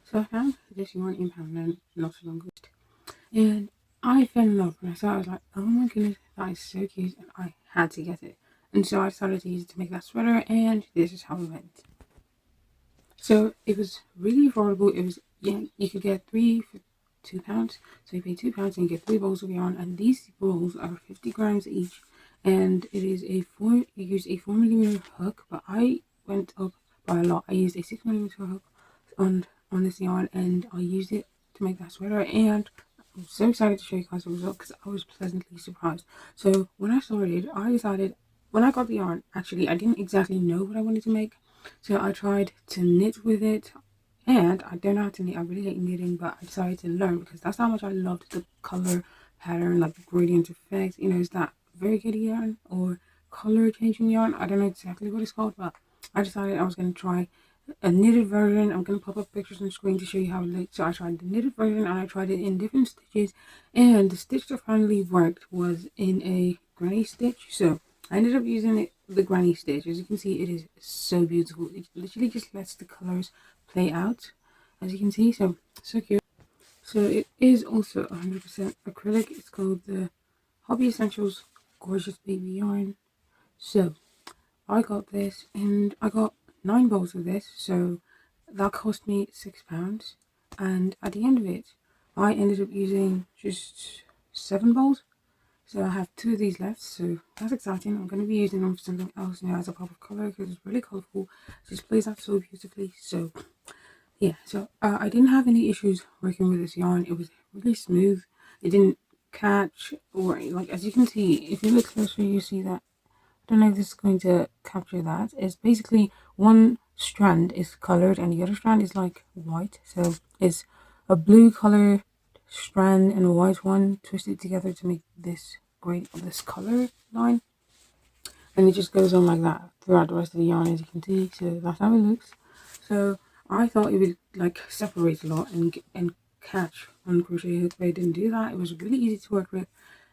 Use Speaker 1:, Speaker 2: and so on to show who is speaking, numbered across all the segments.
Speaker 1: So I found this yarn in Poundland not so long ago, and I fell in love when I saw it. I was like, oh my goodness, that is so cute, and I had to get it. And so I started to use it to make that sweater, and this is how it went. So it was really affordable. It was, yeah, you could get three for £2. So you pay £2 and you get three balls of yarn, and these balls are 50 grams each. And it is you use a 4mm hook, but I went up by a lot. I used a 6mm hook on this yarn, and I used it to make that sweater. And I'm so excited to show you guys the result because I was pleasantly surprised. So when I started, I decided when I got the yarn, actually, I didn't exactly know what I wanted to make. So I tried to knit with it, and I don't know how to knit. I really hate knitting, but I decided to learn because that's how much I loved the color pattern, like the gradient effect. It's that variegated yarn or color changing yarn. I don't know exactly what it's called, but I decided I was going to try a knitted version. I'm going to pop up pictures on the screen to show you how it looks. So I tried the knitted version and I tried it in different stitches, and the stitch that finally worked was in a granny stitch. So I ended up using the granny stitch. As you can see, it is so beautiful. It literally just lets the colors play out, as you can see. So cute. So it is also 100% acrylic. It's called the Hobby Essentials Gorgeous Baby Yarn. So I got this, and I got 9 balls of this. So that cost me £6. And at the end of it, I ended up using just 7 balls. So I have 2 of these left, so that's exciting. I'm going to be using them for something else now as a pop of colour because it's really colourful. It just plays out so beautifully. So yeah, so I didn't have any issues working with this yarn. It was really smooth. It didn't catch, or like, as you can see, if you look closer, you see that. I don't know if this is going to capture that. It's basically one strand is coloured and the other strand is like white. So it's a blue colour strand and a white one twisted together to make this colour line, and it just goes on like that throughout the rest of the yarn, as you can see. So that's how it looks. So I thought it would like separate a lot and catch on crochet hook, but it didn't do that. It was really easy to work with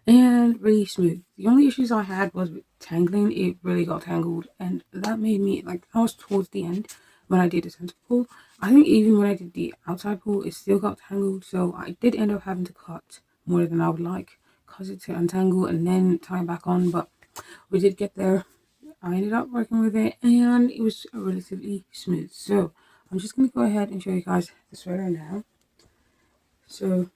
Speaker 1: and really smooth. The only issues I had was with tangling. It really got tangled, and that made me like, I was towards the end when I did the center pull. I think even when I did the outside pull, it still got tangled. So I did end up having to cut more than I would like, cause it to untangle and then tie it back on. But we did get there. I ended up working with it, and it was relatively smooth. So I'm just going to go ahead and show you guys the sweater now. So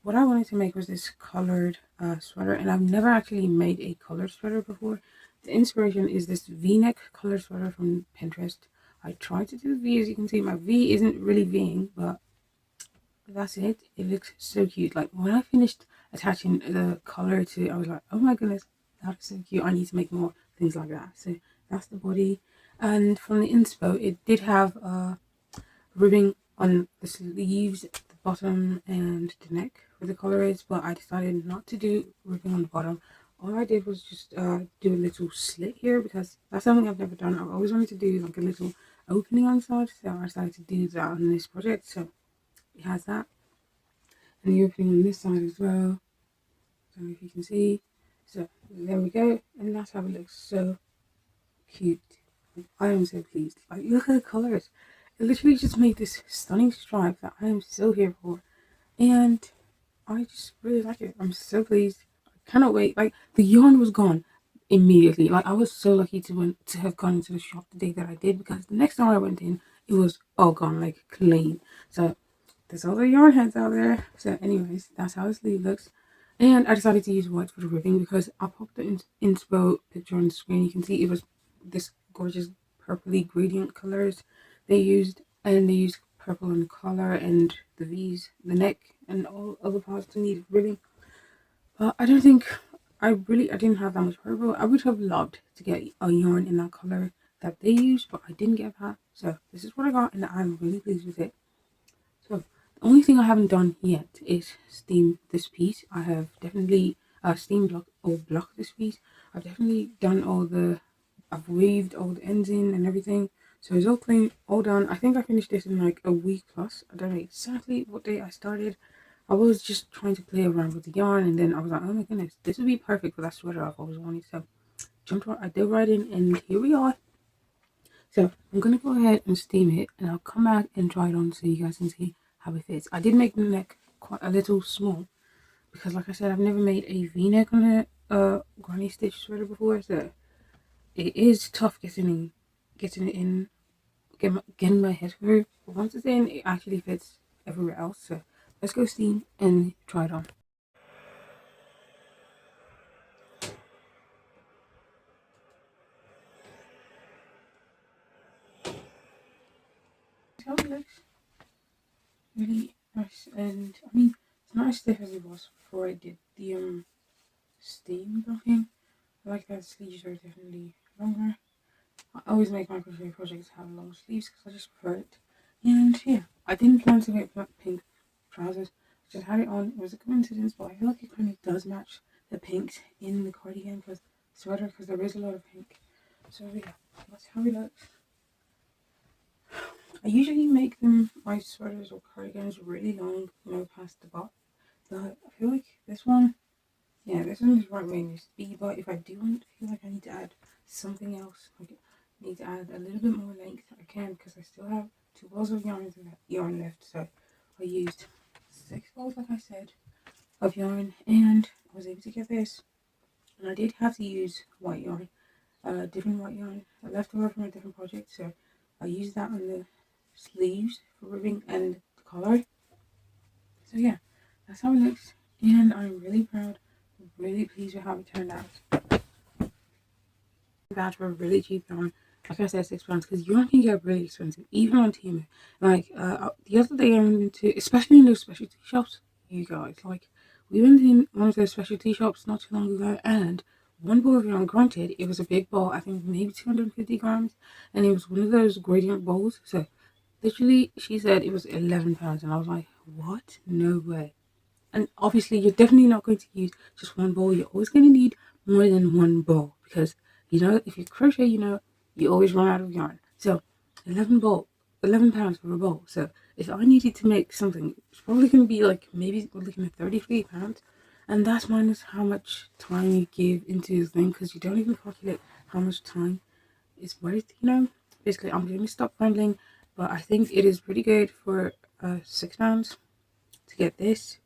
Speaker 1: what I wanted to make was this colored sweater, and I've never actually made a colored sweater before. The inspiration is this V-neck colored sweater from Pinterest. I tried to do the V. As you can see, my V isn't really Ving, but that's it. It looks so cute. Like when I finished attaching the color to it, I was like, oh my goodness, that's so cute. I need to make more things like that. So that's the body. And from the inspo, it did have ribbing on the sleeves, the bottom, and the neck where the collar is, but I decided not to do ribbing on the bottom. All I did was just do a little slit here because that's something I've never done. I've always wanted to do like a little opening on the side, so I decided to do that on this project. So it has that, and the opening on this side as well. I don't know if you can see. So there we go, and that's how it looks. So cute. I am so pleased. Like, look at the colors. It literally just made this stunning stripe that I am so here for, and I just really like it. I'm so pleased. I cannot wait. Like, the yarn was gone immediately. Like, I was so lucky to have gone into the shop the day that I did, because the next time I went in, it was all gone, like clean. So there's all the yarn heads out there. So anyways, that's how the sleeve looks. And I decided to use white for the ribbing because I popped the inspo picture on the screen. You can see it was this gorgeous purpley gradient colors they used, and they used purple on the collar and the V's, the neck, and all other parts to need ribbing. But I don't think I didn't have that much purple. I would have loved to get a yarn in that color that they used, but I didn't get that. So this is what I got, and I'm really pleased with it. So the only thing I haven't done yet is steam this piece. I have definitely steam block this piece. I've definitely done I've weaved all the ends in and everything. So it's all clean, all done. I think I finished this in like a week plus. I don't know exactly what day I started. I was just trying to play around with the yarn, and then I was like, oh my goodness, this would be perfect for that sweater I've always wanted. So I dove right in, and here we are. So I'm gonna go ahead and steam it, and I'll come back and try it on so you guys can see how it fits. I did make the neck quite a little small because, like I said, I've never made a V-neck on a granny stitch sweater before, so it is tough getting it in, getting my head through. But once it's in, it actually fits everywhere else. So let's go steam and try it on. How it looks really nice, and I mean it's not as stiff as it was before I did the steam blocking. I like that sleeves are definitely longer. I always make my crochet projects have long sleeves because I just prefer it. And yeah, I didn't plan to get pink trousers. I just had it on. It was a coincidence, but I feel like it kind of does match the pinks in the cardigan because sweater, because there is a lot of pink. So yeah, that's how it looks. I usually make them my sweaters or cardigans really long, past the butt. But I feel like this one, yeah, this one is right where it needs to be. But if I do feel like I need to add something else, like I need to add a little bit more length, I can because I still have 2 balls of yarn left. So I used 6 balls, like I said, of yarn, and I was able to get this. And I did have to use white yarn, different white yarn left over from a different project. So I used that on the sleeves for ribbing and the collar. So yeah, that's how it looks, and I'm really proud, really pleased with how it turned out. Vouch for really cheap yarn. Like I said, £6 because yarn can get really expensive, even on Temu. Like the other day I went into, especially in those specialty shops, you guys. Like we went in one of those specialty shops not too long ago, and one ball of yarn. Granted, it was a big ball. I think maybe 250 grams, and it was one of those gradient bowls. So literally, she said it was £11, and I was like, what? No way. And obviously, you're definitely not going to use just one bowl. You're always going to need more than one bowl because if you crochet, you always run out of yarn. So, 11 pounds for a bowl. So, if I needed to make something, it's probably going to be like maybe we're looking at £33, and that's minus how much time you give into the thing because you don't even calculate how much time it's worth. Basically, I'm going to stop rambling, but I think it is pretty good for £6 to get this.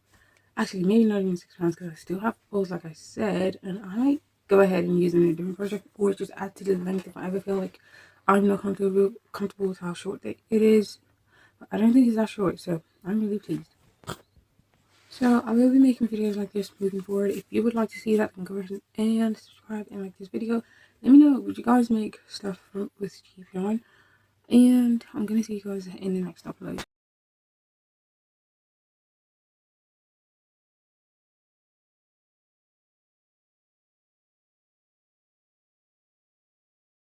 Speaker 1: Actually, maybe not even £6 because I still have balls, like I said, and I might go ahead and use it in a different project or just add to the length if I ever feel like I'm not comfortable with how short it is. But I don't think it's that short, so I'm really pleased. So I will be making videos like this moving forward. If you would like to see that, then go ahead and subscribe and like this video. Let me know, would you guys make stuff with cheap yarn? And I'm going to see you guys in the next upload.